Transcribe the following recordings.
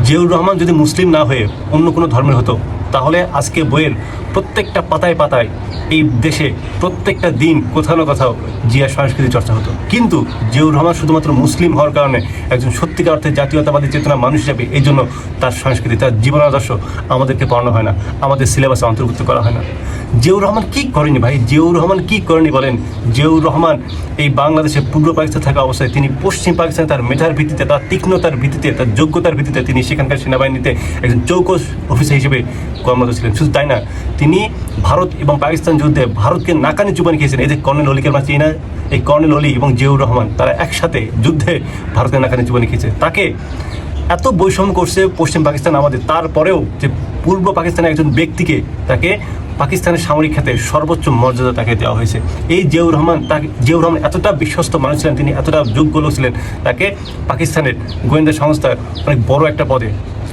জিয়াউর রহমান যদি মুসলিম না হয়ে অন্য কোনো ধর্মের হতো তাহলে আজকে বইয়ের প্রত্যেকটা পাতায় পাতায় এই দেশে প্রত্যেকটা দিন কোথাও না কোথাও জিয়া সংস্কৃতি চর্চা হতো। কিন্তু জিয়াউর রহমান শুধুমাত্র মুসলিম হওয়ার কারণে একজন সত্যিকার অর্থে জাতীয়তাবাদী চেতনা মানুষ হিসাবে এই জন্য তার সংস্কৃতি, তার জীবন আদর্শ আমাদেরকে পড়ানো হয় না, আমাদের সিলেবাসে অন্তর্ভুক্ত করা হয় না। জিয়াউর রহমান কী করেনি ভাই? জিয়াউর রহমান কী করেনি বলেন? জিয়াউর রহমান এই বাংলাদেশে পূর্ব পাকিস্তান থাকা অবস্থায় তিনি পশ্চিম পাকিস্তানে তার মেধার ভিত্তিতে, তার তীক্ষ্ণতার ভিত্তিতে, তার যোগ্যতার ভিত্তিতে তিনি সেখানকার সেনাবাহিনীতে একজন চৌকস অফিসার হিসেবে কর্মরত ছিলেন। শুধু তাই না, তিনি ভারত এবং পাকিস্তান যুদ্ধে ভারতকে নাকানি চুবানি খেয়েছেন। এই যে কর্নেল অলিকে আমরা চিনি না, এই কর্নেল অলি এবং জিয়াউর রহমান তারা একসাথে যুদ্ধে ভারতের নাকানি চুবানি খেয়েছে। তাকে এত বৈষম্য করছে পশ্চিম পাকিস্তান আমাদের, তারপরেও যে পূর্ব পাকিস্তানের একজন ব্যক্তিকে তাকে পাকিস্তানের সামরিক খাতে সর্বোচ্চ মর্যাদা তাকে দেওয়া হয়েছে। এই জিয়াউর রহমান এতটা বিশ্বস্ত মানুষ ছিলেন, তিনি এতটা যোগ্য লোক ছিলেন, তাকে পাকিস্তানের গোয়েন্দা সংস্থার অনেক বড় একটা পদে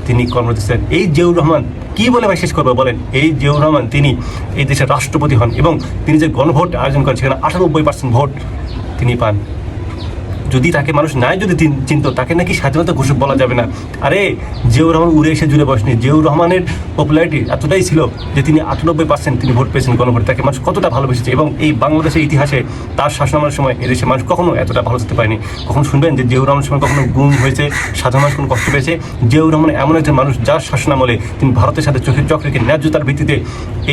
তিনি কর্মরত ছিলেন। এই জিয়াউর রহমান কী বলে ভাই শেষ করবো বলেন? এই জিয়াউর রহমান তিনি এই দেশের রাষ্ট্রপতি হন এবং তিনি যে গণভোট আয়োজন করেন সেখানে 98% ভোট তিনি পান। যদি তাকে মানুষ নাই যদি চিনত, তাকে নাকি স্বাধীনতা ঘোষক বলা যাবে না। আরে জিয়াউর রহমান উড়ে এসে জুড়ে বসেনি। জিয়াউর রহমানের পপুলারিটি এতটাই ছিল যে তিনি 98% তিনি ভোট পেয়েছেন গণভোটে। তাকে মানুষ কতটা ভালোবেসেছে এবং এই বাংলাদেশের ইতিহাসে তার শাসনামলের সময় এদেশে মানুষ কখনো এতটা ভালো থাকতে পারেনি। কখন শুনবেন যে জিয়াউর রহমানের সময় কখনো গুম হয়েছে, সাধারণ মানুষ কোনো কষ্ট পেয়েছে? জিয়াউর রহমান এমন একজন মানুষ যার শাসনামলে তিনি ভারতের সাথে চোখের চোখ রেখে ন্যায্যতার ভিত্তিতে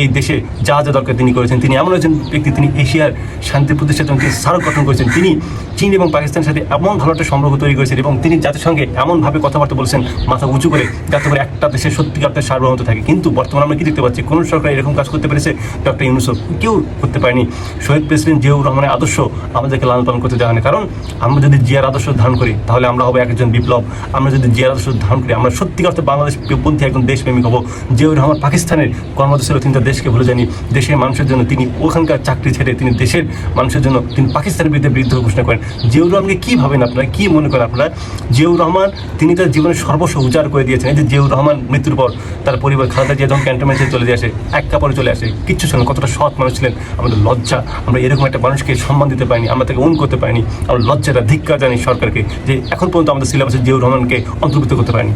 এই দেশে যা যা দরকার তিনি করেছেন। তিনি এমন একজন ব্যক্তি, তিনি এশিয়ার শান্তি প্রতিষ্ঠার জন্য তিনি স্মারক গঠন করেছেন। তিনি চীন এবং পাকিস্তানের সাথে এমন ভালো একটা সম্পর্ক তৈরি করেছেন এবং তিনি জাতিসংঘে এমনভাবে কথাবার্তা বলছেন মাথা উঁচু করে, যাতে করে একটা দেশের সত্যিকার সার্বভৌমত্ব থাকে। কিন্তু বর্তমানে আমরা কি দেখতে পাচ্ছি? কোন সরকার এরকম কাজ করতে পেরেছে? ডক্টর ইউনূসও কেউ করতে পারেনি। শহীদ প্রেসিডেন্ট জিয়াউর রহমানের আদর্শ আমাদেরকে লালন পালন করতে দেওয়া হয়। কারণ আমরা যদি জিয়ার আদর্শ ধারণ করি তাহলে আমরা হবো একজন বিপ্লব। আমরা যদি জিয়ার আদর্শ ধারণ করি আমরা সত্যিকার অর্থে বাংলাদেশ পন্থী একজন দেশপ্রেমিক হবো। জিয়াউর রহমান পাকিস্তানের কর্মরত ছিল, তিনি তার দেশকে ভুলে যাননি। দেশের মানুষের জন্য তিনি ওখানকার চাকরি ছেড়ে তিনি দেশের মানুষের জন্য তিনি পাকিস্তানের বিরুদ্ধে বিদ্রোহ ঘোষণা করেন। জিয়াউর রহমানকে কী ভাবেন আপনারা, কী মনে করেন আপনারা? জিয়াউর রহমান তিনি তার জীবনের সর্বস্ব উজাড় করে দিয়েছেন। এই যে জিয়াউর রহমান মৃত্যুর পর তার পরিবার খালেদা জিয়া যখন ক্যান্টনমেন্টে চলে আসে, এক কাপড়ে চলে আসে, কিচ্ছু ছিলেন, কতটা সৎ মানুষ ছিলেন। আমাদের লজ্জা, আমরা এরকম একটা মানুষকে সম্মান দিতে পারিনি, আমরা তাকে ওন করতে পারিনি। আমরা লজ্জাটা ধিক্কার জানি সরকারকে যে এখন পর্যন্ত আমাদের সিলেবাসে জিয়াউর রহমানকে অন্তর্ভুক্ত করতে পারিনি।